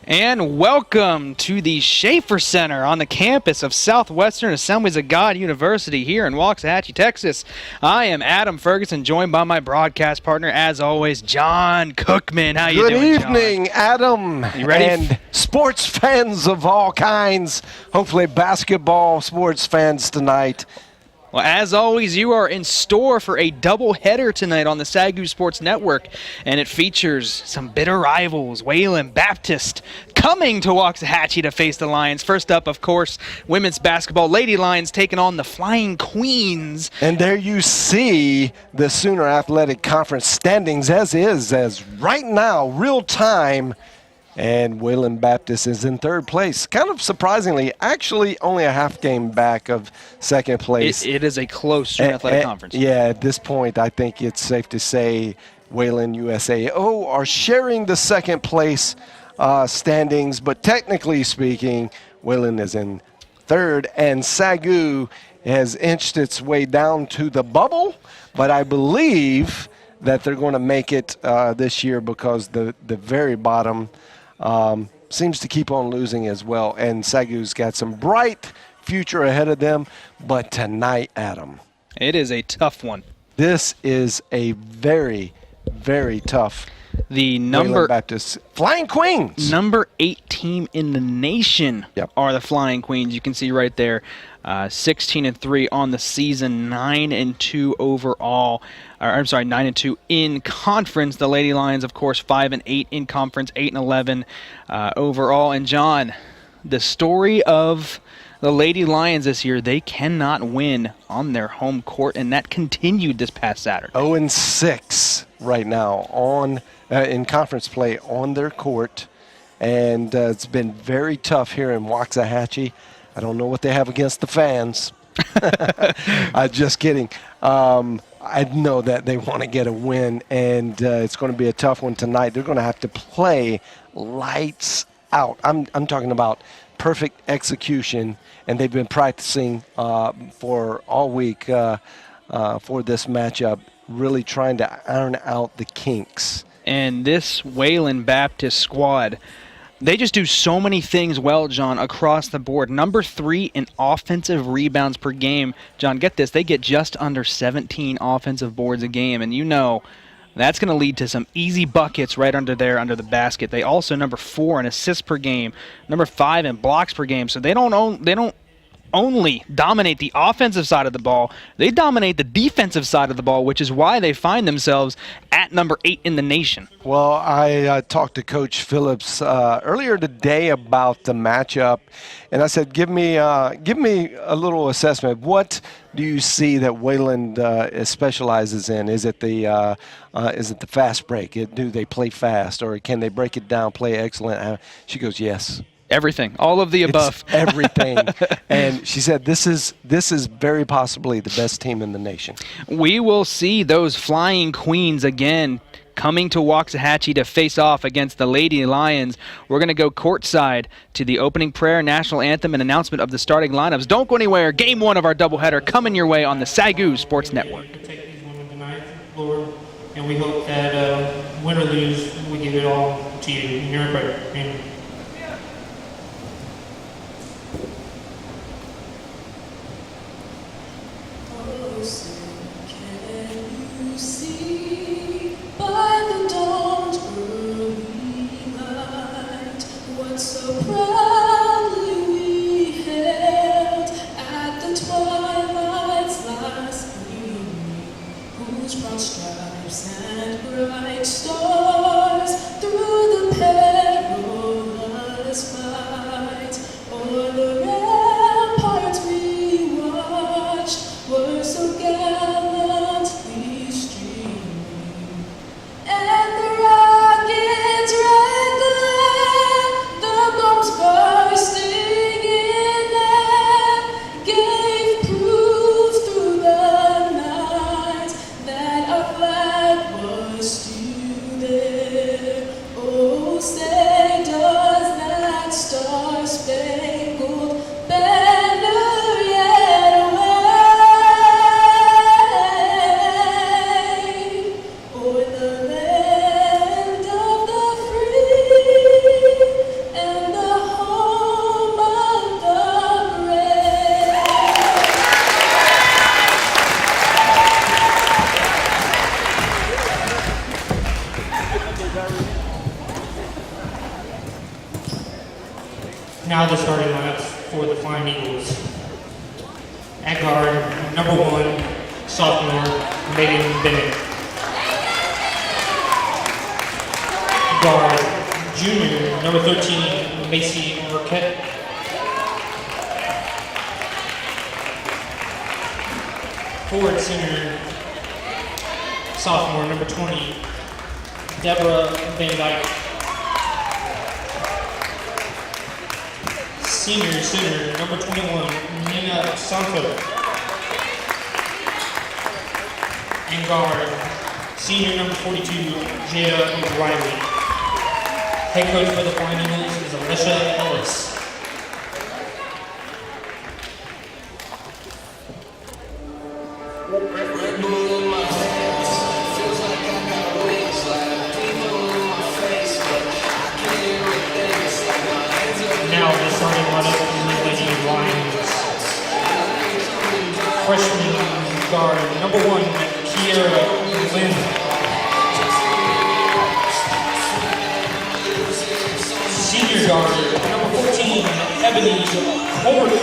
And welcome to the Schaefer Center on the campus of Southwestern Assemblies of God University here in Waxahachie, Texas. I am Adam Ferguson, joined by my broadcast partner, as always, John Cookman. How you doing, John? Good evening, Adam. You ready? And sports fans of all kinds, hopefully basketball sports fans tonight. Well, as always, you are in store for a doubleheader tonight on the SAGU Sports Network, and it features some bitter rivals, Wayland Baptist, coming to Waxahachie to face the Lions. First up, of course, women's basketball Lady Lions taking on the Flying Queens. And there you see the Sooner Athletic Conference standings as right now, real time. And Wayland Baptist is in third place. Kind of surprisingly, actually only a half game back of second place. It is a close athletic conference. Yeah, at this point, I think it's safe to say Wayland USAO are sharing the second place standings. But technically speaking, Wayland is in third, and SAGU has inched its way down to the bubble. But I believe that they're going to make it this year because the very bottom seems to keep on losing as well. And SAGU's got some bright future ahead of them. But tonight, Adam, it is a tough one. This is a very, very tough The Wayland Baptist Flying Queens. Number 8 team in the nation are the Flying Queens. You can see right there, 16-3 on the season, 9-2 overall. I'm sorry, 9-2 in conference. The Lady Lions, of course, 5-8 in conference, 8-11 overall. And John, the story of the Lady Lions this year, they cannot win on their home court, and that continued this past Saturday. 0-6 right now on in conference play on their court, and it's been very tough here in Waxahachie. I don't know what they have against the fans. I'm just kidding. I know that they want to get a win, and it's going to be a tough one tonight. They're going to have to play lights out. I'm talking about perfect execution, and they've been practicing for all week for this matchup, really trying to iron out the kinks. And this Wayland Baptist squad, they just do so many things well, John, across the board. Number 3 in offensive rebounds per game. John, get this. They get just under 17 offensive boards a game, and you know that's going to lead to some easy buckets right under there, under the basket. They also number 4 in assists per game, number 5 in blocks per game. So they don't only dominate the offensive side of the ball, they dominate the defensive side of the ball, which is why they find themselves at number 8 in the nation. Well, I talked to Coach Phillips earlier today about the matchup, and I said, give me a little assessment. What do you see that Wayland specializes in? Is it the fast break? Do they play fast, or can they break it down, play excellent? She goes, yes. Everything, all of the above. It's everything. And she said this is very possibly the best team in the nation. We will see those Flying Queens again coming to Waxahachie to face off against the Lady Lions. We're going to go courtside to the opening prayer, national anthem, and announcement of the starting lineups. Don't go anywhere. Game 1 of our doubleheader coming your way on the SAGU Sports Network. Take these women tonight, Lord, and we hope that win or lose, we give it all to you in your prayer. Amen. Can you see by the dawn's early light what so proudly we hailed at the twilight's last gleaming, whose broad stripes and bright stars through the perilous fight o'er the ramparts we watched were so gallantly streaming, and the rockets red glare, the bombs burst. Now the starting lineups for the Flying Eagles. At guard, number 1, sophomore, Megan Bennett. Guard, junior, number 13, Macy Marquette. Forward center, sophomore, number 20, Deborah Van Dyke. Senior center, number 21, Nina Santo. And guard, senior number 42, Jada Riley. Head coach for the Flying Eagles is Alicia Ellis. Now the starting lineup for the Lady Lions. Freshman guard, number 1, Kiera Lynn. Senior guard, number 14, Ebony Court.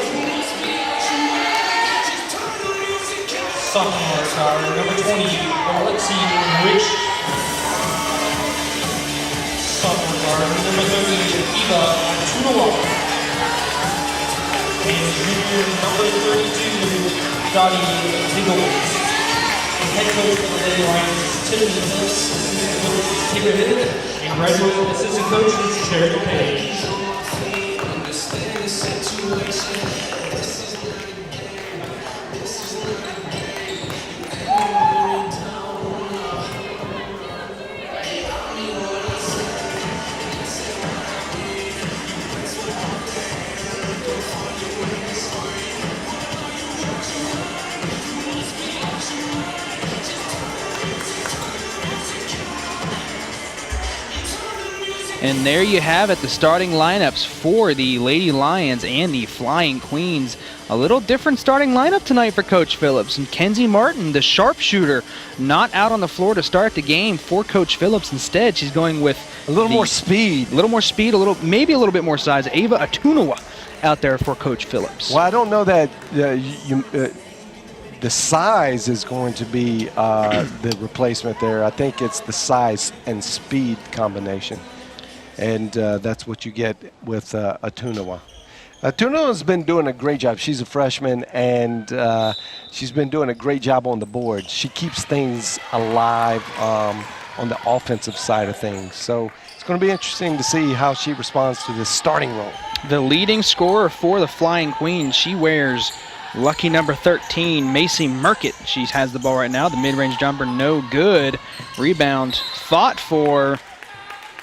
Sophomore guard, number 20, Alexi Rich. Sophomore guard, number 30, Eva Tunawa. And junior number 32, Dottie Ziegel. Head coach for the Lady Lions is Tiffany Hillis, assistant coach is Taylor Hill, and graduate assistant coach is Sherry Page. And there you have it, the starting lineups for the Lady Lions and the Flying Queens. A little different starting lineup tonight for Coach Phillips. And Kenzie Martin, the sharpshooter, not out on the floor to start the game for Coach Phillips. Instead, she's going with A little more speed. Maybe a little bit more size. Ava Atunawa out there for Coach Phillips. Well, I don't know that the size is going to be the replacement there. I think it's the size and speed combination. And that's what you get with Atunawa. Atunawa's been doing a great job. She's a freshman, and she's been doing a great job on the board. She keeps things alive on the offensive side of things. So it's going to be interesting to see how she responds to this starting role. The leading scorer for the Flying Queens, she wears lucky number 13, Macy Merkett. She has the ball right now. The mid-range jumper, no good. Rebound fought for.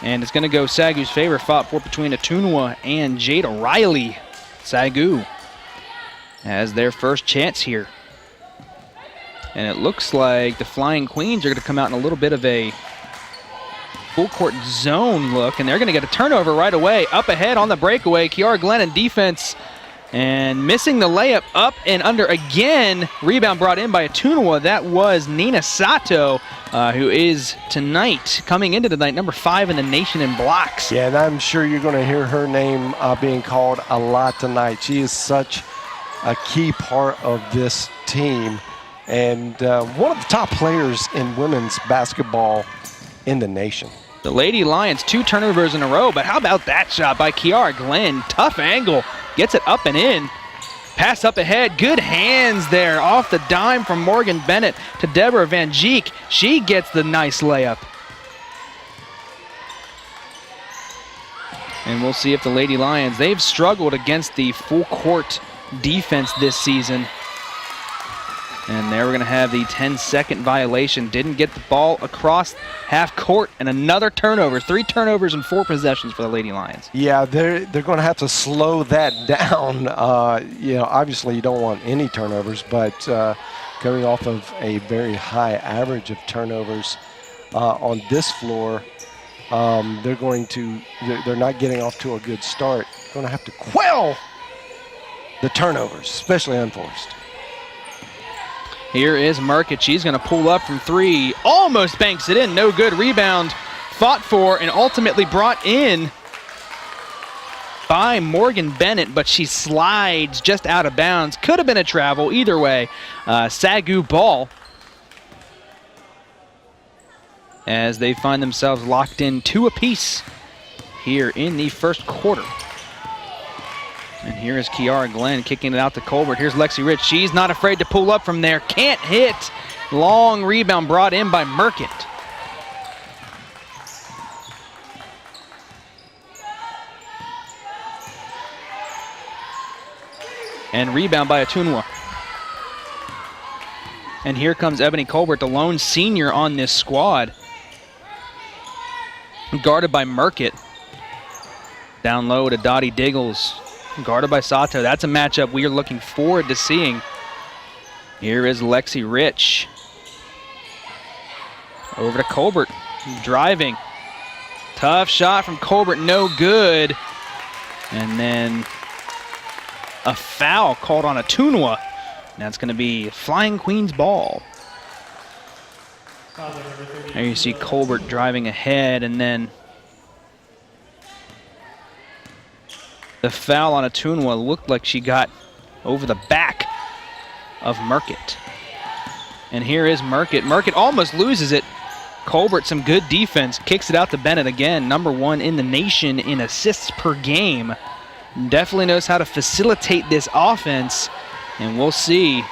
And it's going to go SAGU's favor, fought for between Atunawa and Jada Riley. SAGU has their first chance here. And it looks like the Flying Queens are going to come out in a little bit of a full court zone look, and they're going to get a turnover right away. Up ahead on the breakaway, Kiara Glenn in defense. And missing the layup, up and under again. Rebound brought in by Atunawa. That was Nina Sato, who is coming into tonight, number 5 in the nation in blocks. Yeah, and I'm sure you're going to hear her name being called a lot tonight. She is such a key part of this team, and one of the top players in women's basketball in the nation. The Lady Lions, 2 turnovers in a row, but how about that shot by Kiara Glenn? Tough angle. Gets it up and in. Pass up ahead. Good hands there off the dime from Morgan Bennett to Deborah Van Geek. She gets the nice layup. And we'll see if the Lady Lions, they've struggled against the full court defense this season. And there we're going to have the 10-second violation. Didn't get the ball across half court, and another turnover. 3 turnovers and 4 possessions for the Lady Lions. Yeah, they're going to have to slow that down. Obviously you don't want any turnovers, but coming off of a very high average of turnovers on this floor, they're not getting off to a good start. Going to have to quell the turnovers, especially unforced. Here is Merkett. She's going to pull up from 3. Almost banks it in. No good. Rebound fought for and ultimately brought in by Morgan Bennett, but she slides just out of bounds. Could have been a travel. Either way, SAGU ball as they find themselves locked in 2 apiece here in the first quarter. And here is Kiara Glenn kicking it out to Colbert. Here's Lexi Rich. She's not afraid to pull up from there. Can't hit. Long rebound brought in by Merkett. And rebound by Atunwa. And here comes Ebony Colbert, the lone senior on this squad. Guarded by Merkett. Down low to Dottie Diggles. Guarded by Sato. That's a matchup we are looking forward to seeing. Here is Lexi Rich. Over to Colbert. Driving. Tough shot from Colbert. No good. And then a foul called on Atunwa. That's going to be Flying Queen's ball. There you see Colbert driving ahead, and then the foul on Atunwa looked like she got over the back of Merkett. And here is Merkett. Merkett almost loses it. Colbert, some good defense, kicks it out to Bennett again. #1 in the nation in assists per game. Definitely knows how to facilitate this offense, and we'll see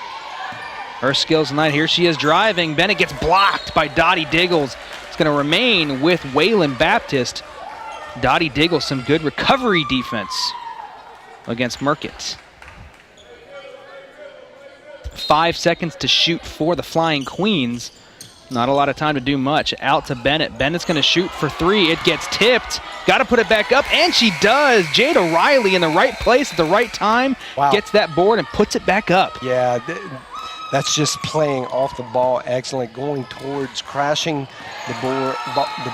her skills tonight. Here she is driving. Bennett gets blocked by Dottie Diggles. It's going to remain with Wayland Baptist. Dottie Diggles, some good recovery defense against Merkett. 5 seconds to shoot for the Flying Queens. Not a lot of time to do much. Out to Bennett. Bennett's going to shoot for 3. It gets tipped. Got to put it back up, and she does. Jada Riley in the right place at the right time. Wow. Gets that board and puts it back up. Yeah, that's just playing off the ball excellent, going towards, crashing the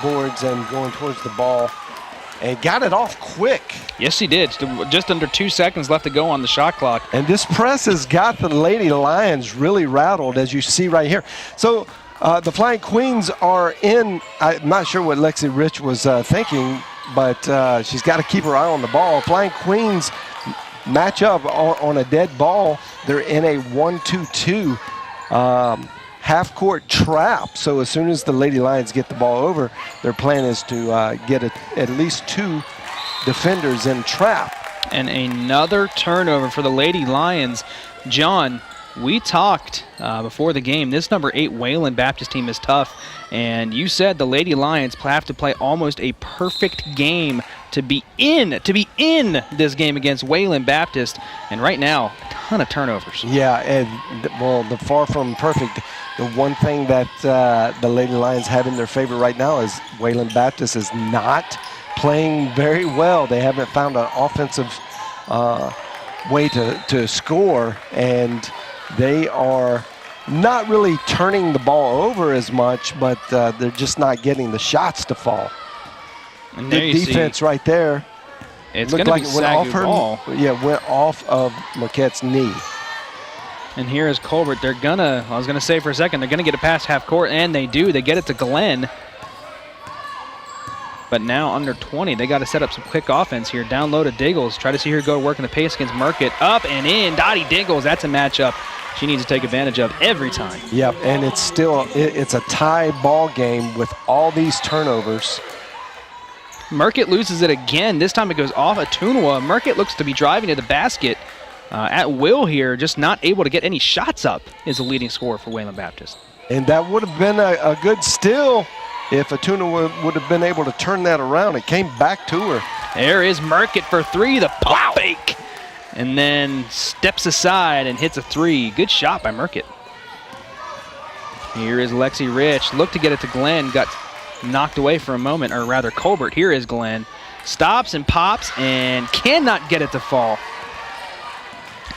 boards and going towards the ball. And got it off quick. Yes, she did. Just under 2 seconds left to go on the shot clock. And this press has got the Lady Lions really rattled, as you see right here. So the Flying Queens are in. I'm not sure what Lexi Rich was thinking, but she's got to keep her eye on the ball. Flying Queens match up on a dead ball. They're in a 1-2-2 half-court trap. So as soon as the Lady Lions get the ball over, their plan is to get at least 2 defenders in trap. And another turnover for the Lady Lions. John, we talked before the game. This #8 Wayland Baptist team is tough, and you said the Lady Lions have to play almost a perfect game to be in this game against Wayland Baptist. And right now, a ton of turnovers. Yeah, and well, the far from perfect. The one thing that the Lady Lions have in their favor right now is Wayland Baptist is not playing very well. They haven't found an offensive way to score, and they are not really turning the ball over as much, but they're just not getting the shots to fall. And there Good you defense see, right there. it's Looked going to like be it went off SAGU her. ball. Yeah, went off of Marquette's knee. And here is Colbert. They're gonna, I was gonna say for a second, they're gonna get it past half court, and they do. They get it to Glenn. But now under 20, they got to set up some quick offense here. Down low to Diggles. Try to see her go to work in the pace against Merkett. Up and in. Dottie Diggles. That's a matchup she needs to take advantage of every time. Yep, and it's still it's a tie ball game with all these turnovers. Merkett loses it again. This time it goes off Atunwa. Merkett looks to be driving to the basket at will here, just not able to get any shots up, is the leading scorer for Wayland Baptist. And that would have been a good steal if Atunwa would have been able to turn that around. It came back to her. There is Merkett for 3, the pump fake. And then steps aside and hits a 3. Good shot by Merkett. Here is Lexi Rich. Looked to get it to Glenn. Got knocked away for a moment, or rather Colbert. Here is Glenn. Stops and pops and cannot get it to fall.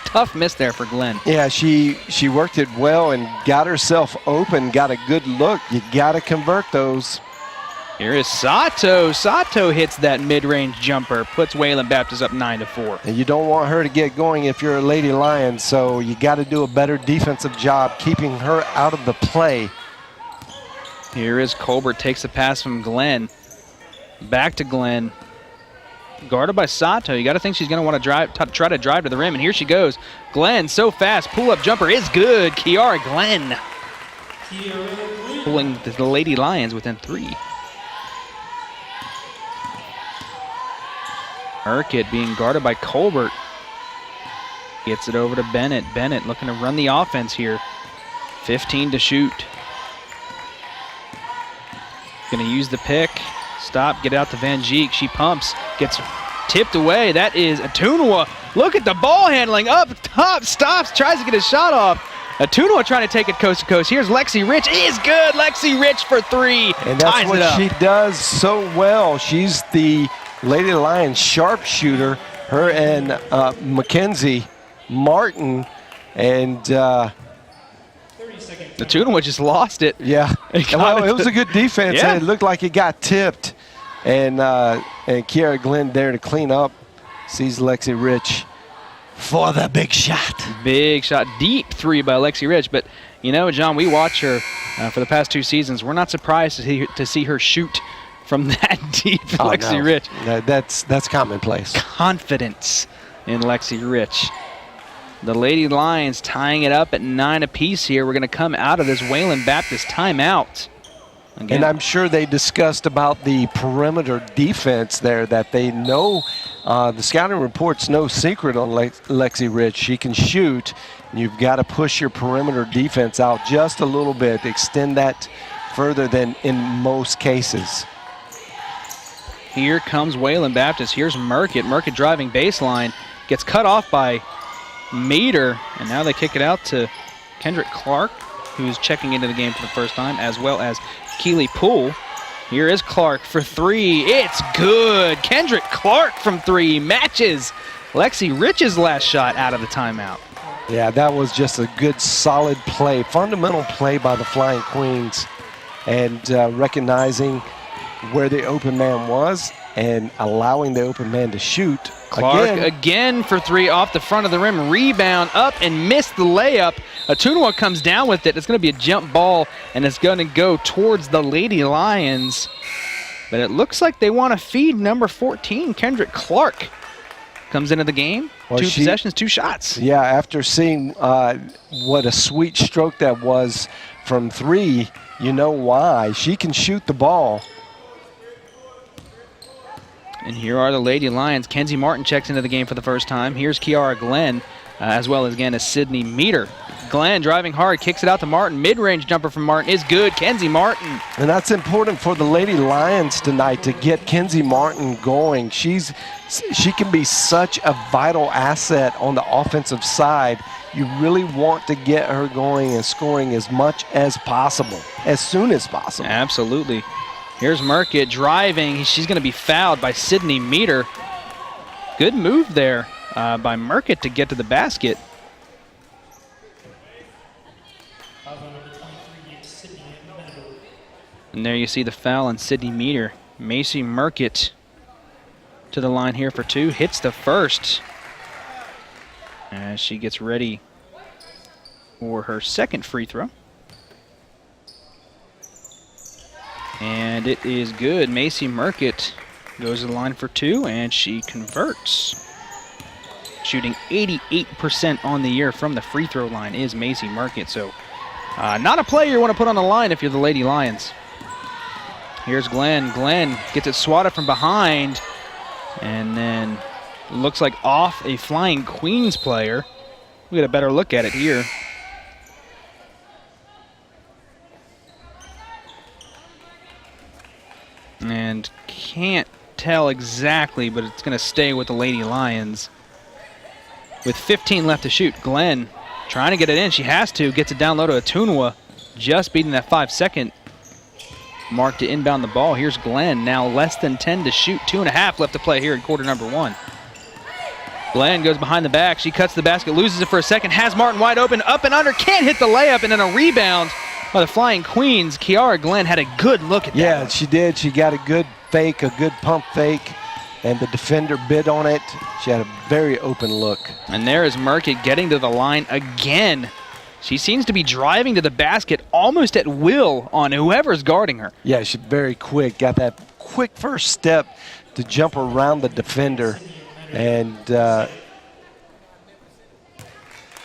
Tough miss there for Glenn. Yeah, she worked it well and got herself open, got a good look. You got to convert those. Here is Sato. Sato hits that mid-range jumper, puts Wayland Baptist up 9-4. And you don't want her to get going if you're a Lady Lion, so you got to do a better defensive job keeping her out of the play. Here is Colbert, takes the pass from Glenn. Back to Glenn. Guarded by Sato. You got to think she's going to want to try to drive to the rim. And here she goes. Glenn, so fast. Pull-up jumper is good. Kiara Glenn pulling the Lady Lions within 3. Urquhart being guarded by Colbert. Gets it over to Bennett. Bennett looking to run the offense here. 15 to shoot. Going to use the pick. Stop, get out to Van Geek. She pumps, gets tipped away. That is Atunua. Look at the ball handling up top. Stops, tries to get a shot off. Atunua trying to take it coast to coast. Here's Lexi Rich. Is good. Lexi Rich for 3. And that's what she does so well. She's the Lady Lions sharpshooter. Her and Mackenzie Martin. And Atunua just lost it. yeah. Well, it was a good defense. Yeah. It looked like it got tipped. And Kiara Glenn there to clean up. Sees Lexi Rich for the big shot. Big shot. Deep 3 by Lexi Rich. But, you know, John, we watch her for the past 2 seasons. We're not surprised to see her shoot from that deep. Lexi no. Rich. That's commonplace. Confidence in Lexi Rich. The Lady Lions tying it up at 9 apiece here. We're going to come out of this Wayland Baptist timeout. Again. And I'm sure they discussed about the perimeter defense there, that they know the scouting report's no secret on Lexi Rich. She can shoot, and you've got to push your perimeter defense out just a little bit, extend that further than in most cases. Here comes Wayland Baptist. Here's Murkett. Murkett driving baseline. Gets cut off by Meter, and now they kick it out to Kendrick Clark, who's checking into the game for the first time, as well as Keely Poole. Here is Clark for 3. It's good. Kendrick Clark from 3 matches Lexi Rich's last shot out of the timeout. Yeah, that was just a good, solid play, fundamental play by the Flying Queens, and recognizing recognizing where the open man was and allowing the open man to shoot. Clark again for 3 off the front of the rim. Rebound up and missed the layup. Atunua comes down with it. It's going to be a jump ball, and it's going to go towards the Lady Lions. But it looks like they want to feed number 14, Kendrick Clark. Comes into the game. Well, 2 possessions, 2 shots. Yeah, after seeing what a sweet stroke that was from 3, you know why. She can shoot the ball. And here are the Lady Lions. Kenzie Martin checks into the game for the first time. Here's Kiara Glenn, as well as, again, as Sydney Meter. Glenn driving hard, kicks it out to Martin. Mid-range jumper from Martin is good. Kenzie Martin. And that's important for the Lady Lions tonight, to get Kenzie Martin going. She can be such a vital asset on the offensive side. You really want to get her going and scoring as much as possible, as soon as possible. Absolutely. Here's Murkett driving. She's going to be fouled by Sydney Meter. Good move there by Murkett to get to the basket. And there you see the foul on Sydney Meter. Macy Murkett to the line here for 2. Hits the first as she gets ready for her second free throw. And it is good. Macy Murkett goes to the line for 2, and she converts. Shooting 88% on the year from the free throw line is Macy Murkett. So not a player you want to put on the line if you're the Lady Lions. Here's Glenn. Glenn gets it swatted from behind, and then looks like off a Flying Queens player. We get a better look at it here. And can't tell exactly, but it's going to stay with the Lady Lions. With 15 left to shoot, Glenn trying to get it in. She has to. Gets it down low to Atunua. Just beating that 5-second mark to inbound the ball. Here's Glenn. Now less than 10 to shoot. 2.5 left to play here in quarter number 1. Glenn goes behind the back. She cuts the basket, loses it for a second. Has Martin wide open. Up and under. Can't hit the layup. And then a rebound by the Flying Queens. Kiara Glenn had a good look at that. Yeah, she did. She got a good fake, a good pump fake, and the defender bid on it. She had a very open look. And there is Murkett getting to the line again. She seems to be driving to the basket almost at will on whoever's guarding her. Yeah, she's very quick. Got that quick first step to jump around the defender. And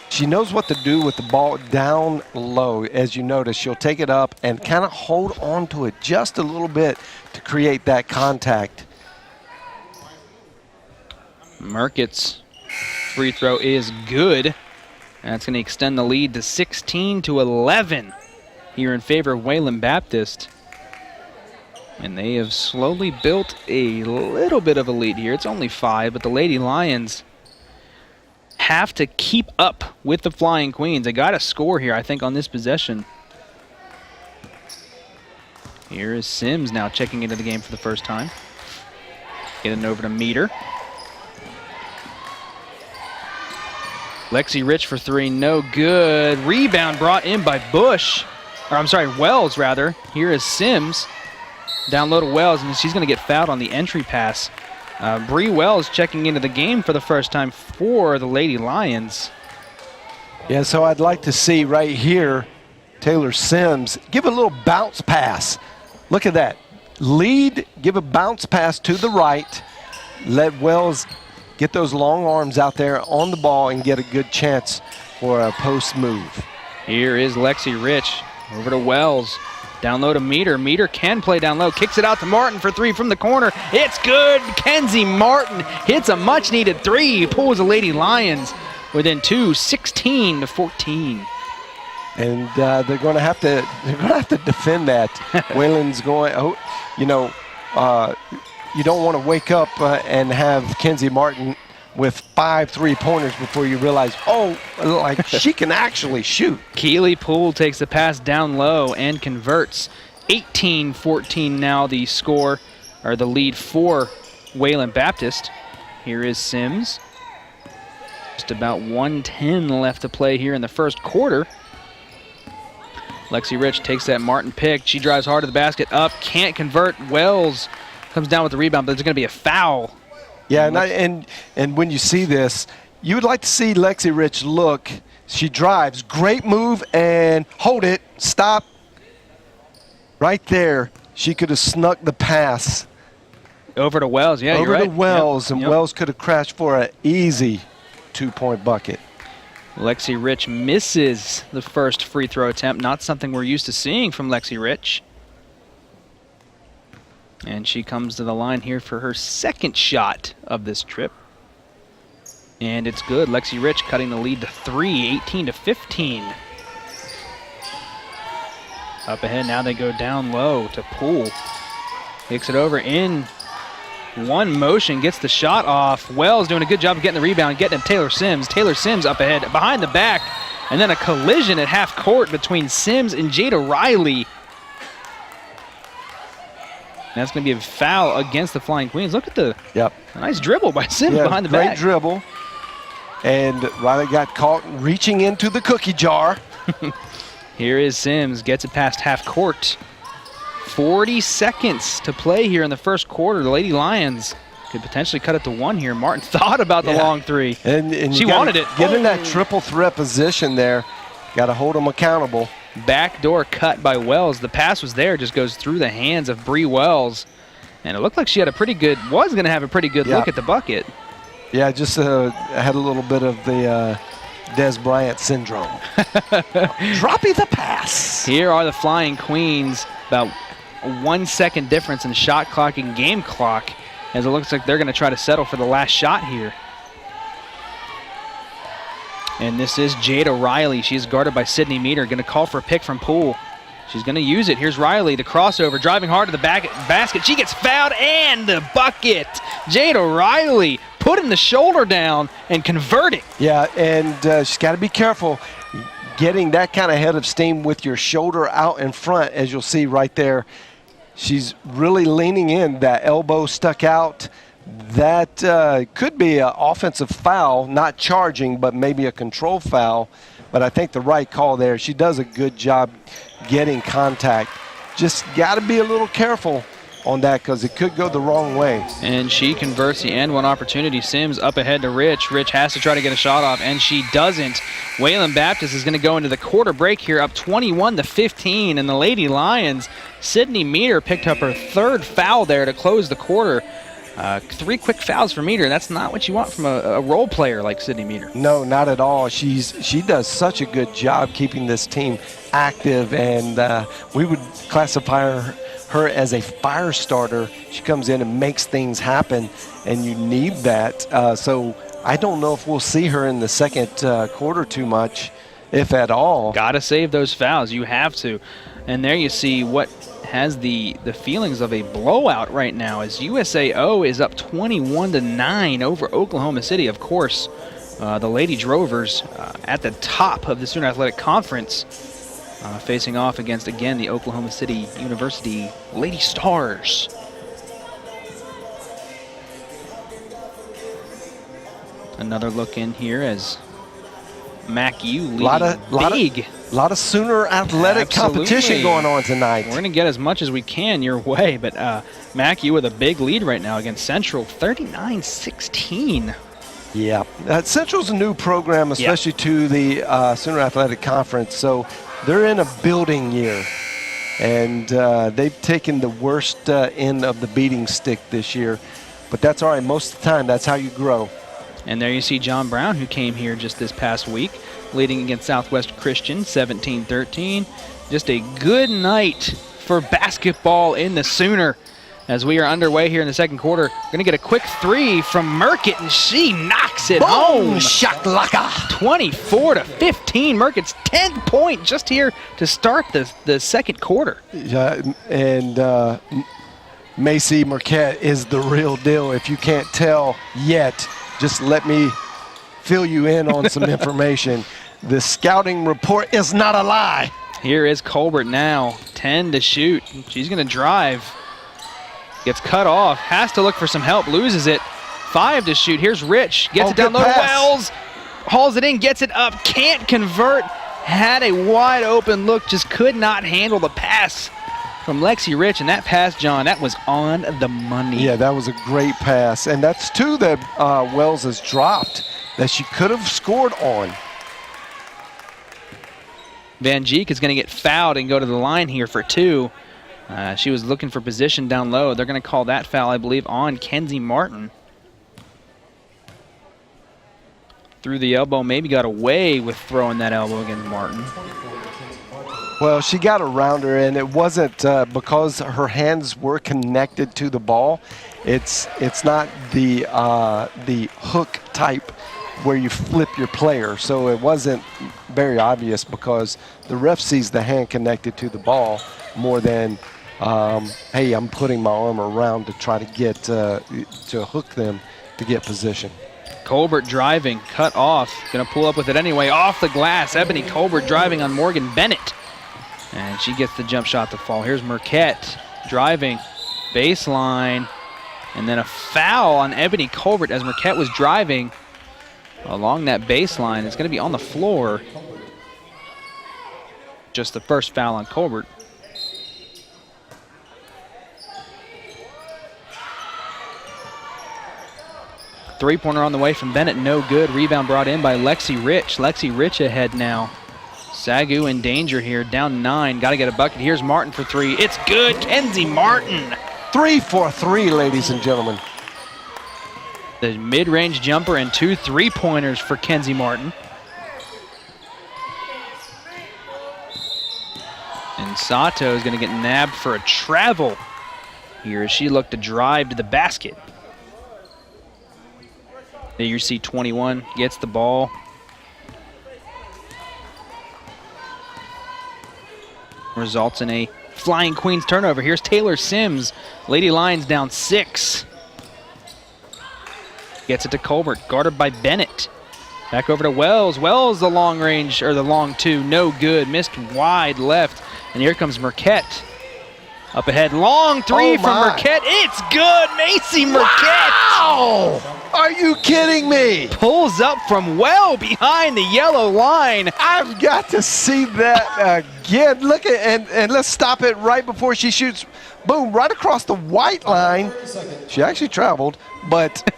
she knows what to do with the ball down low. As you notice, she'll take it up and kind of hold on to it just a little bit to create that contact. Merkitt's free throw is good. That's going to extend the lead to 16-11 here in favor of Wayland Baptist. And they have slowly built a little bit of a lead here. It's only 5, but the Lady Lions have to keep up with the Flying Queens. They got to score here, I think, on this possession. Here is Sims now checking into the game for the first time. Getting over to Meter. Lexi Rich for 3, no good. Rebound brought in by Wells rather. Here is Sims. Down low to Wells, and she's going to get fouled on the entry pass. Bree Wells checking into the game for the first time for the Lady Lions. Yeah, so I'd like to see right here Taylor Sims give a little bounce pass. Look at that. Lead, give a bounce pass to the right. Let Wells get those long arms out there on the ball and get a good chance for a post move. Here is Lexi Rich. Over to Wells. Down low to Meter. Meter can play down low. Kicks it out to Martin for 3 from the corner. It's good. Kenzie Martin hits a much-needed 3. Pulls the Lady Lions within 2, 16-14. And they're going to have to defend that. Wayland's going. You don't want to wake up and have Kenzie Martin with 5 3-pointers before you realize, she can actually shoot. Keely Poole takes the pass down low and converts. 18-14 now the score, or the lead for Wayland Baptist. Here is Sims. Just about 1:10 left to play here in the first quarter. Lexi Rich takes that Martin pick. She drives hard to the basket, up, can't convert. Wells comes down with the rebound, but there's going to be a foul. Yeah, and when you see this, you would like to see Lexi Rich look. She drives, great move, and hold it, stop. Right there, she could have snuck the pass. Over to Wells, yeah, Over you're right. to Wells, Yep. Wells could have crashed for an easy 2-point bucket. Lexi Rich misses the first free throw attempt, not something we're used to seeing from Lexi Rich. And she comes to the line here for her second shot of this trip. And it's good. Lexi Rich cutting the lead to 3, 18-15. Up ahead, now they go down low to Poole. Kicks it over in one motion, gets the shot off. Wells doing a good job of getting the rebound, getting to Taylor Sims. Taylor Sims up ahead, behind the back. And then a collision at half court between Sims and Jada Riley. That's going to be a foul against the Flying Queens. Look at the nice dribble by Sims behind the back. Great dribble. And Riley got caught reaching into the cookie jar. Here is Sims, gets it past half court. 40 seconds to play here in the first quarter. The Lady Lions could potentially cut it to 1 here. Martin thought about the long 3. And she wanted it. Get in that triple threat position there. Got to hold them accountable. Backdoor cut by Wells. The pass was there, just goes through the hands of Bree Wells. And it looked like she had was going to have a pretty good look at the bucket. Yeah, just had a little bit of the Des Bryant syndrome. Droppy the pass. Here are the Flying Queens, about a 1 second difference in shot clock and game clock, as it looks like they're going to try to settle for the last shot here. And this is Jada Riley. She's guarded by Sydney Meter. Going to call for a pick from Poole. She's going to use it. Here's Riley, the crossover, driving hard to the basket. She gets fouled and the bucket. Jada Riley putting the shoulder down and converting. Yeah, and she's got to be careful getting that kind of head of steam with your shoulder out in front, as you'll see right there. She's really leaning in. That elbow stuck out. That could be an offensive foul, not charging, but maybe a control foul. But I think the right call there. She does a good job getting contact. Just got to be a little careful on that because it could go the wrong way. And she converts the and one opportunity. Sims up ahead to Rich. Rich has to try to get a shot off, and she doesn't. Wayland Baptist is going to go into the quarter break here, up 21-15, and the Lady Lions, Sydney Meter picked up her 3rd foul there to close the quarter. 3 quick fouls for Meter. That's not what you want from a role player like Sydney Meter. No, not at all. She does such a good job keeping this team active, and we would classify her as a fire starter. She comes in and makes things happen, and you need that. So I don't know if we'll see her in the second quarter too much, if at all. Got to save those fouls. You have to. And there you see what has the feelings of a blowout right now as USAO is up 21-9 over Oklahoma City. Of course, the Lady Drovers at the top of the Student Athletic Conference, facing off against, again, the Oklahoma City University Lady Stars. Another look in here as MacU leading big. A lot of Sooner Athletic competition going on tonight. We're going to get as much as we can your way, but MacU with a big lead right now against Central, 39-16. Yeah, Central's a new program, especially to the Sooner Athletic Conference, so they're in a building year, and they've taken the worst end of the beating stick this year, but that's all right. Most of the time, that's how you grow. And there you see John Brown, who came here just this past week, leading against Southwest Christian, 17-13. Just a good night for basketball in the Sooner. As we are underway here in the second quarter, going to get a quick 3 from Merkitt, and she knocks it home. Shakalaka! 24-15. Merkitt's 10th point just here to start the second quarter. Yeah, and Macy Marquette is the real deal. If you can't tell yet, just let me fill you in on some information. The scouting report is not a lie. Here is Colbert now, 10 to shoot. She's going to drive. Gets cut off, has to look for some help, loses it. 5 to shoot. Here's Rich, gets it down low to Wells, hauls it in, gets it up, can't convert. Had a wide open look, just could not handle the pass from Lexi Rich, and that pass, John, that was on the money. Yeah, that was a great pass, and that's 2 that Wells has dropped that she could have scored on. Van Geek is going to get fouled and go to the line here for 2. She was looking for position down low. They're going to call that foul, I believe, on Kenzie Martin. Through the elbow, maybe got away with throwing that elbow against Martin. Well, she got around her, and it wasn't because her hands were connected to the ball. It's not the hook type where you flip your player, so it wasn't very obvious because the ref sees the hand connected to the ball more than, hey, I'm putting my arm around to try to get to hook them to get position. Colbert driving, cut off, going to pull up with it anyway, off the glass. Ebony Colbert driving on Morgan Bennett. And she gets the jump shot to fall. Here's Marquette driving, baseline, and then a foul on Ebony Colbert as Marquette was driving along that baseline. It's going to be on the floor. Just the first foul on Colbert. Three-pointer on the way from Bennett, no good. Rebound brought in by Lexi Rich. Lexi Rich ahead now. SAGU in danger here, down 9. Got to get a bucket. Here's Martin for 3. It's good. Kenzie Martin. 3 for 3, ladies and gentlemen. The mid-range jumper and 2 3-pointers for Kenzie Martin. And Sato is going to get nabbed for a travel here as she looked to drive to the basket. There you see 21 gets the ball. Results in a Flying Queens turnover. Here's Taylor Sims. Lady Lions down 6. Gets it to Colbert, guarded by Bennett. Back over to Wells. Wells the long range, or the long 2, no good. Missed wide left. And here comes Marquette. Up ahead, long 3 from Marquette. It's good, Macy Marquette. Wow! Are you kidding me? Pulls up from well behind the yellow line. I've got to see that again. Look at, and let's stop it right before she shoots. Boom, right across the white line. She actually traveled, but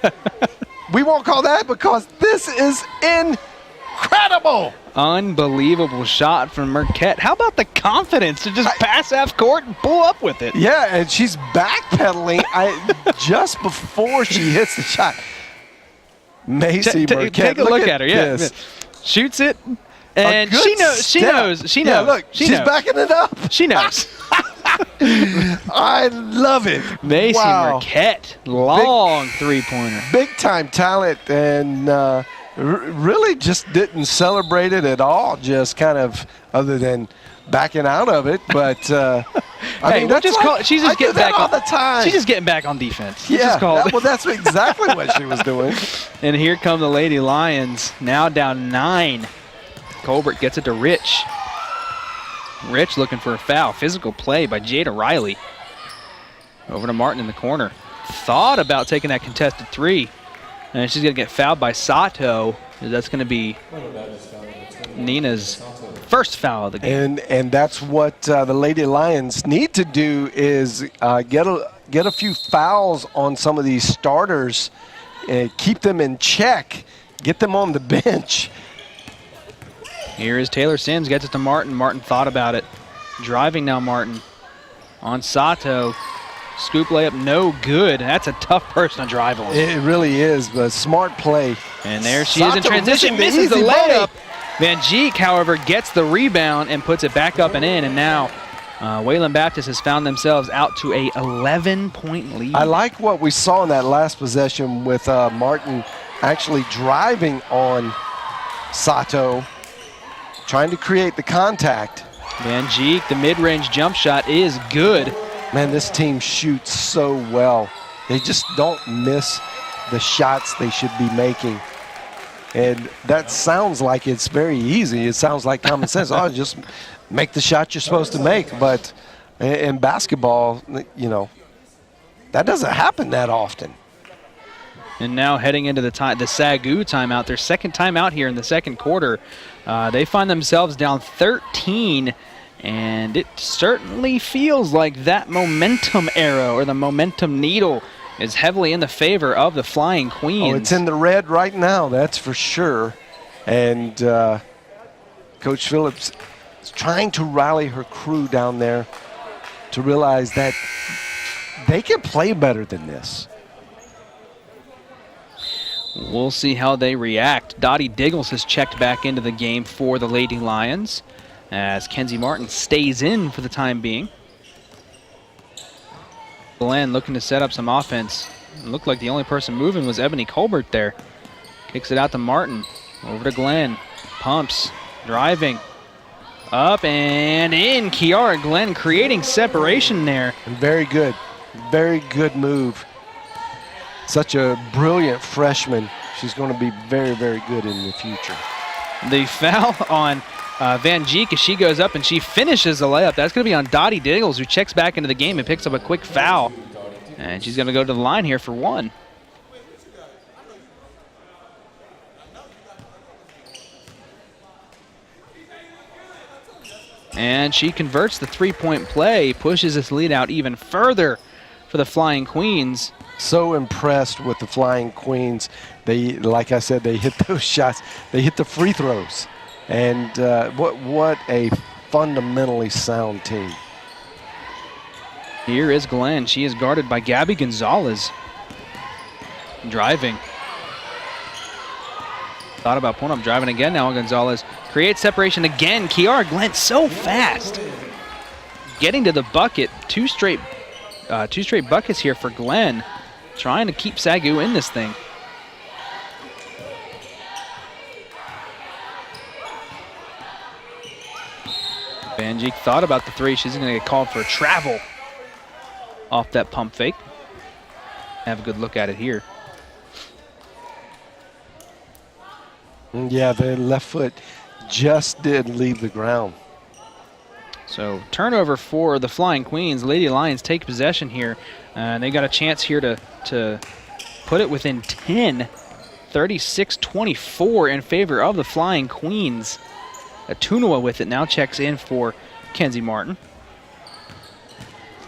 we won't call that because this is incredible. Unbelievable shot from Marquette. How about the confidence to just pass half court and pull up with it? Yeah, and she's backpedaling just before she hits the shot. Macy Marquette, take a look at her. Yeah, this. shoots it, and she knows. Yeah, look, she's backing it up. She knows. I love it. Macy Marquette, long three-pointer. Big time talent, and really just didn't celebrate it at all. Just kind of, other than backing out of it. But I mean, we'll just call it. She's just getting back all the time. She's just getting back on defense. Yeah, well, that's exactly what she was doing. And here come the Lady Lions, now down 9. Colbert gets it to Rich. Rich looking for a foul. Physical play by Jada Riley. Over to Martin in the corner. Thought about taking that contested 3. And she's going to get fouled by Sato. That's going to be Nina's first foul of the game. And that's what the Lady Lions need to do is get a few fouls on some of these starters, keep them in check, get them on the bench. Here is Taylor Sims, gets it to Martin. Martin thought about it. Driving now Martin on Sato. Scoop layup, no good. That's a tough person to drive on. It really is, but smart play. And there she is in transition, misses the layup. Van Geek, however, gets the rebound and puts it back up and in. And now Wayland Baptist has found themselves out to a 11-point lead. I like what we saw in that last possession with Martin actually driving on Sato, trying to create the contact. Van Geek, the mid-range jump shot is good. Man, this team shoots so well. They just don't miss the shots they should be making. And that sounds like it's very easy. It sounds like common sense. Oh, just make the shot you're supposed to make. But in basketball, you know, that doesn't happen that often. And now heading into the SAGU timeout, their second timeout here in the second quarter. They find themselves down 13. And it certainly feels like that momentum arrow or the momentum needle is heavily in the favor of the Flying Queens. Oh, it's in the red right now, that's for sure. And Coach Phillips is trying to rally her crew down there to realize that they can play better than this. We'll see how they react. Dottie Diggles has checked back into the game for the Lady Lions, as Kenzie Martin stays in for the time being. Glenn looking to set up some offense. It looked like the only person moving was Ebony Colbert there. Kicks it out to Martin. Over to Glenn. Pumps. Driving. Up and in. Kiara Glenn creating separation there. And very good. Very good move. Such a brilliant freshman. She's going to be very, very good in the future. The foul on Van Geek as she goes up and she finishes the layup. That's going to be on Dottie Diggles, who checks back into the game and picks up a quick foul. And she's going to go to the line here for 1. And she converts the three-point play, pushes this lead out even further for the Flying Queens. So impressed with the Flying Queens. They, like I said, they hit those shots. They hit the free throws. And what a fundamentally sound team. Here is Glenn. She is guarded by Gabby Gonzalez. Driving. Thought about pulling up, driving again now. Gonzalez creates separation again. Kiara Glenn so fast. Getting to the bucket. Two straight buckets here for Glenn. Trying to keep SAGU in this thing. Van Geek thought about the 3. She's going to get called for a travel off that pump fake. Have a good look at it here. Yeah, the left foot just did leave the ground. So turnover for the Flying Queens. Lady Lions take possession here. And they got a chance here to put it within 10. 36-24 in favor of the Flying Queens. Atunua with it now checks in for Kenzie Martin.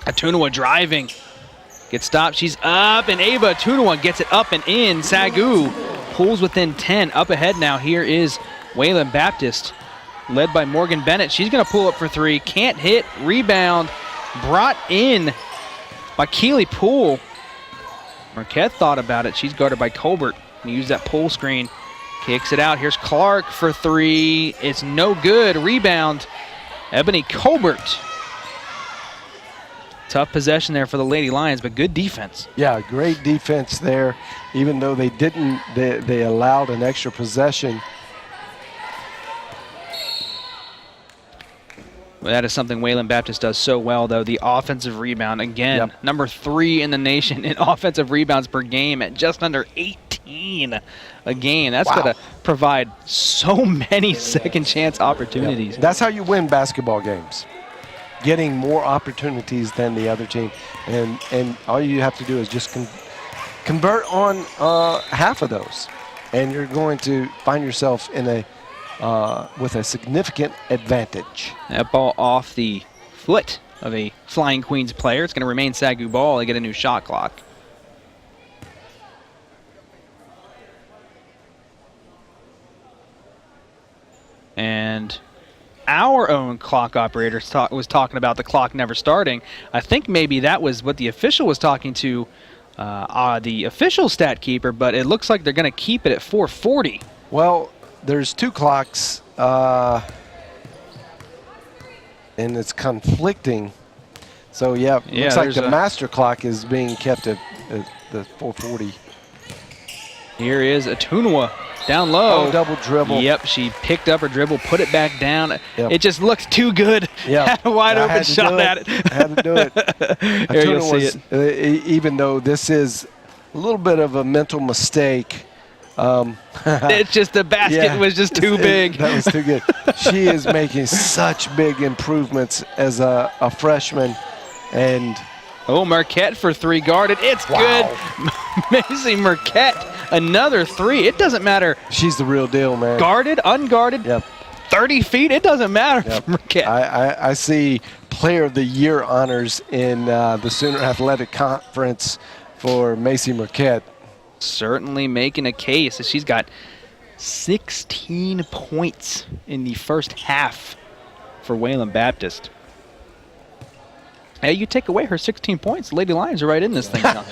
Atunua driving. Gets stopped. She's up, and Ava Atunua gets it up and in. SAGU pulls within 10. Up ahead now. Here is Wayland Baptist. led by Morgan Bennett. She's going to pull up for three. Can't hit. Rebound brought in by Keely Poole. Marquette thought about it. She's guarded by Colbert. Use that pull screen. Kicks it out. Here's Clark for three. It's no good. Rebound. Ebony Colbert. Tough possession there for the Lady Lions, but good defense. Yeah, great defense there. Even though they allowed an extra possession. Well, that is something Wayland Baptist does so well, though. The offensive rebound, again, number 3 in the nation in offensive rebounds per game at just under 18 a game. That's going to provide so many second chance opportunities. That's how you win basketball games. Getting more opportunities than the other team. And all you have to do is just convert on half of those. And you're going to find yourself in a with a significant advantage. That ball off the foot of a Flying Queens player. It's going to remain SAGU ball. They get a new shot clock. And our own clock operator was talking about the clock never starting. I think maybe that was what the official was talking to the official stat keeper, but it looks like they're going to keep it at 4:40. Well, there's 2 clocks, and it's conflicting. So, yeah, looks like the master clock is being kept at the 4:40. Here is Atunwa down low. Oh, double dribble. Yep, she picked up her dribble, put it back down. Yep. It just looked too good. Yeah, Had a wide open shot at it. I had to do it. Here you'll see it. Even though this is a little bit of a mental mistake. It's just the basket was just too big. That was too good. She is making such big improvements as a freshman. And Marquette for 3 guarded. It's good. Macy Marquette, another 3. It doesn't matter. She's the real deal, man. Guarded, unguarded, 30 feet, it doesn't matter for Marquette. I see Player of the Year honors in the Sooner Athletic Conference for Macy Marquette. Certainly making a case. She's got 16 points in the first half for Wayland Baptist. Hey, you take away her 16 points, the Lady Lions are right in this thing now.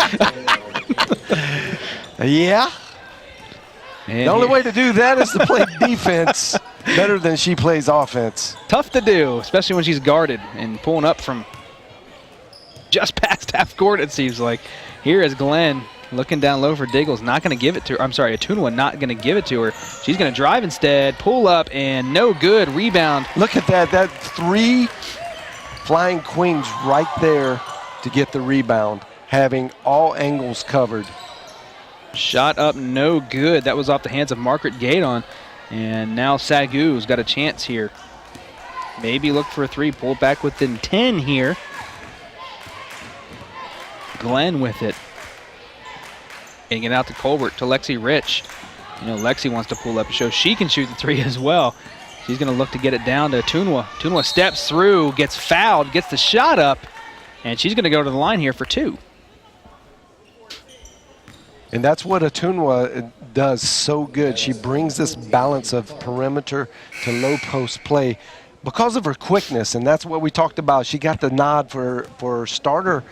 Yeah. And the only way to do that is to play defense better than she plays offense. Tough to do, especially when she's guarded and pulling up from just past half court, it seems like. Here is Glenn looking down low for Diggles, not going to give it to her. I'm sorry, Atunwa not going to give it to her. She's going to drive instead, pull up, and no good. Rebound. Look at that. That 3 Flying Queens right there to get the rebound, having all angles covered. Shot up, no good. That was off the hands of Margaret Gaydon. And now SAGU's got a chance here. Maybe look for a 3, pull back within 10 here. Glenn with it. Getting it out to Colbert, to Lexi Rich. You know, Lexi wants to pull up and show she can shoot the 3 as well. She's going to look to get it down to Atunwa. Atunwa steps through, gets fouled, gets the shot up, and she's going to go to the line here for 2. And that's what Atunwa does so good. She brings this balance of perimeter to low post play because of her quickness, and that's what we talked about. She got the nod for starter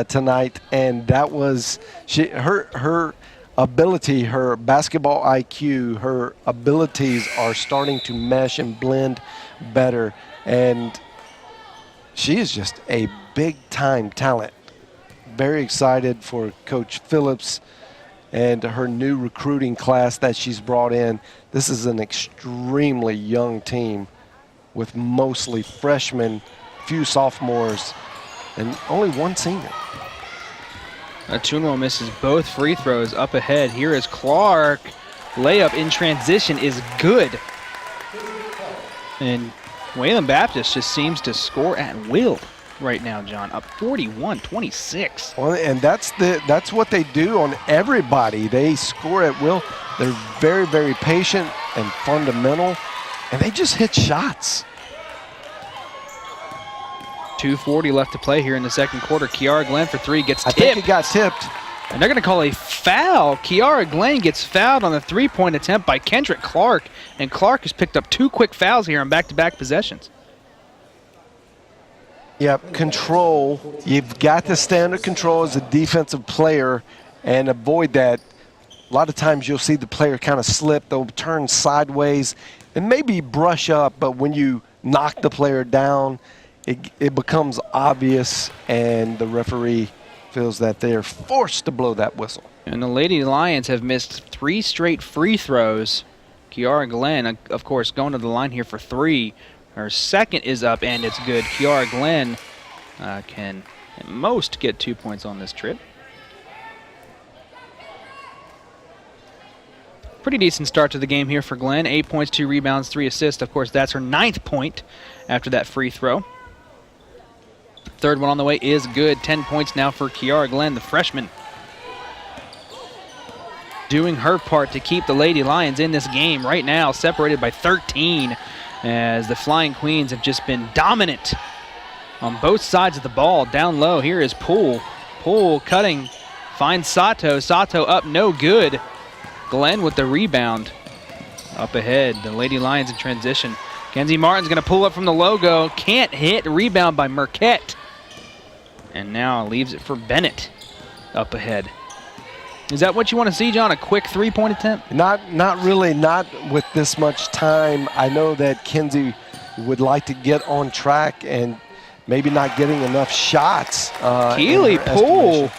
tonight, and that was her ability, her basketball IQ, her abilities are starting to mesh and blend better, and she is just a big-time talent. Very excited for Coach Phillips and her new recruiting class that she's brought in. This is an extremely young team with mostly freshmen, few sophomores, and only 1 senior. Atunwa misses both free throws up ahead. Here is Clark. Layup in transition is good. And Wayland Baptist just seems to score at will right now, John. Up 41-26. Well, and that's what they do on everybody. They score at will. They're very, very patient and fundamental, and they just hit shots. 2:40 left to play here in the second quarter. Kiara Glenn for 3 gets tipped. I think it got tipped. And they're going to call a foul. Kiara Glenn gets fouled on the three-point attempt by Kendrick Clark. And Clark has picked up 2 quick fouls here on back-to-back possessions. Yep, control. You've got to stay under control as a defensive player and avoid that. A lot of times you'll see the player kind of slip. They'll turn sideways and maybe brush up, but when you knock the player down, it becomes obvious, and the referee feels that they are forced to blow that whistle. And the Lady Lions have missed 3 straight free throws. Kiara Glenn, of course, going to the line here for 3. Her second is up, and it's good. Kiara Glenn can at most get 2 points on this trip. Pretty decent start to the game here for Glenn. 8 points, 2 rebounds, 3 assists. Of course, that's her 9th point after that free throw. Third one on the way is good. 10 points now for Kiara Glenn, the freshman. Doing her part to keep the Lady Lions in this game right now, separated by 13, as the Flying Queens have just been dominant on both sides of the ball. Down low, here is Poole. Poole cutting, finds Sato. Sato up, no good. Glenn with the rebound. Up ahead, the Lady Lions in transition. Kenzie Martin's going to pull up from the logo. Can't hit. Rebound by Marquette. And now leaves it for Bennett up ahead. Is that what you want to see, John? A quick 3-point attempt? Not really, not with this much time. I know that Kenzie would like to get on track and maybe not getting enough shots. Keely Poole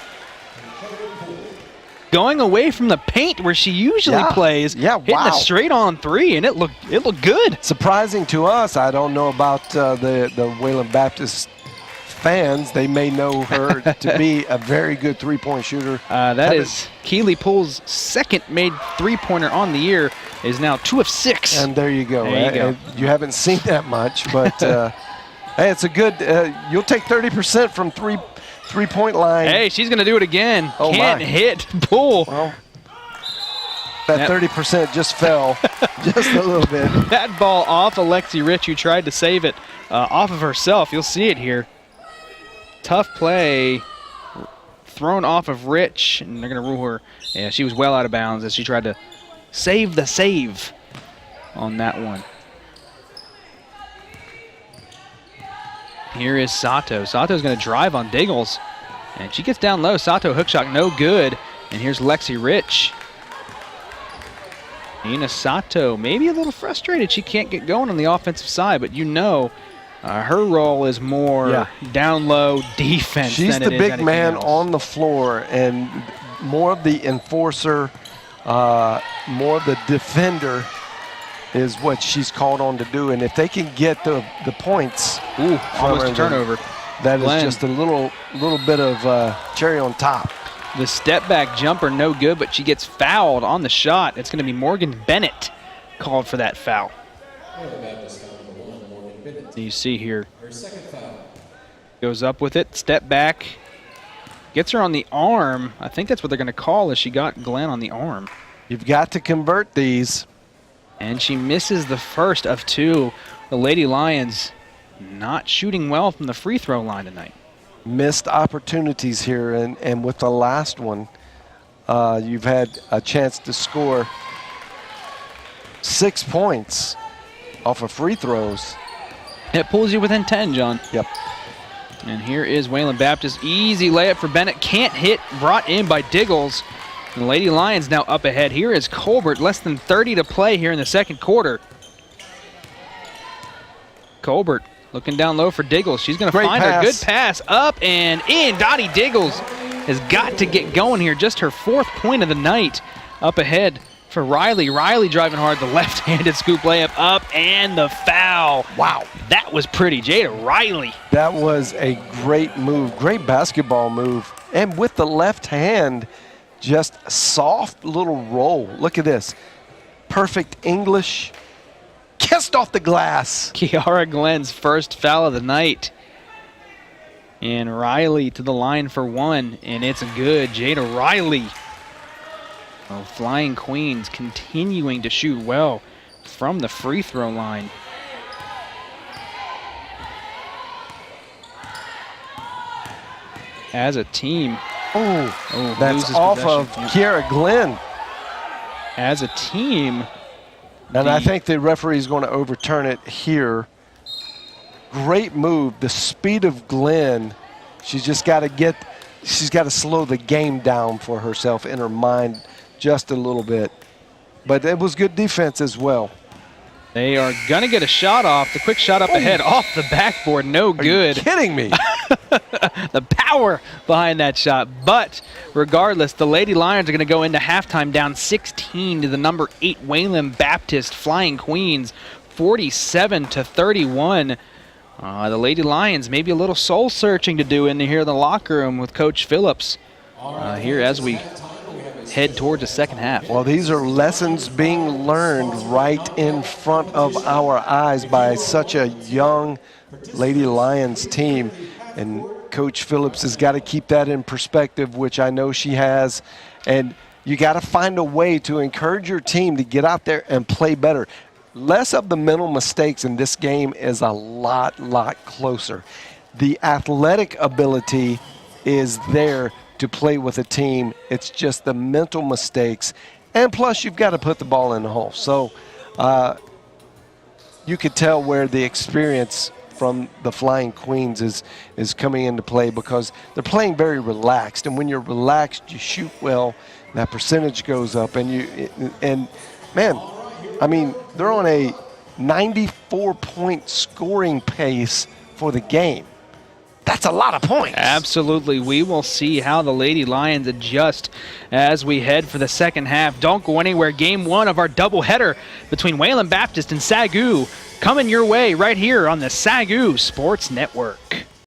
going away from the paint where she usually plays. Yeah, hitting a straight on 3, and it looked good. Surprising to us. I don't know about the Wayland Baptist fans. They may know her to be a very good 3-point shooter. That is Keely Poole's second made 3-pointer on the year. Is now 2 of 6. And there you go. There you go. You haven't seen that much, but hey, it's a good. You'll take 30% from three-point line. Hey, she's going to do it again. Oh, Can't my. hit Poole. Well, that 30% just fell just a little bit. That ball off Alexi Rich, who tried to save it off of herself. You'll see it here. Tough play thrown off of Rich, and they're going to rule her. Yeah, she was well out of bounds as she tried to save the save on that one. Here is Sato. Sato's going to drive on Diggles, and she gets down low. Sato hook shot, no good. And here's Lexi Rich. Nina Sato, maybe a little frustrated she can't get going on the offensive side, but you know her role is more down low defense. She's than the it is big anything man else. on the floor and more of the enforcer, more of the defender is what she's called on to do. And if they can get the points, almost a turnover. That Glenn. is just a little bit of cherry on top. The step back jumper, no good, but she gets fouled on the shot. It's going to be Morgan Bennett called for that foul. You see here, goes up with it, step back, gets her on the arm. I think that's what they're going to call as she got Glenn on the arm. You've got to convert these. And she misses the first of 2. The Lady Lions not shooting well from the free throw line tonight. Missed opportunities here, and with the last one, you've had a chance to score 6 points off of free throws. It pulls you within 10, John. Yep. And here is Wayland Baptist. Easy layup for Bennett. Can't hit. Brought in by Diggles. And the Lady Lions now up ahead. Here is Colbert. Less than 30 to play here in the second quarter. Colbert looking down low for Diggles. She's going to find her. Good pass. Up and in. Dottie Diggles has got to get going here. Just her 4th point of the night. Up ahead for Riley. Riley driving hard. The left-handed scoop layup up and the foul. Wow. That was pretty. Jada Riley. That was a great move, great basketball move. And with the left hand, just a soft little roll. Look at this. Perfect English. Kissed off the glass. Kiara Glenn's first foul of the night. And Riley to the line for 1, and it's good. Jada Riley. Oh, Flying Queens continuing to shoot well from the free throw line. As a team, Oh, that's loses off possession. of Yep. Kiara Glenn. As a team, And I think the referee is going to overturn it here. Great move. The speed of Glenn. She's got to slow the game down for herself in her mind just a little bit. But it was good defense as well. they are going to get a shot off. The quick shot up ahead, off the backboard, no good. Are you kidding me? The power behind that shot. But regardless, the Lady Lions are going to go into halftime down 16 to the number 8 Wayland Baptist Flying Queens, 47-31. The Lady Lions maybe a little soul searching to do in here in the locker room with Coach Phillips here as we head towards the second half. Well, these are lessons being learned right in front of our eyes by such a young Lady Lions team. And Coach Phillips has got to keep that in perspective, which I know she has. And you got to find a way to encourage your team to get out there and play better. Less of the mental mistakes in this game is a lot closer. The athletic ability is there to play with a team. It's just the mental mistakes. And plus, you've got to put the ball in the hole. So you could tell where the experience from the Flying Queens is coming into play, because they're playing very relaxed. And when you're relaxed, you shoot well, that percentage goes up. And man, I mean, they're on a 94-point scoring pace for the game. That's a lot of points. Absolutely. We will see how the Lady Lions adjust as we head for the second half. Don't go anywhere. Game 1 of our doubleheader between Wayland Baptist and SAGU coming your way right here on the SAGU Sports Network.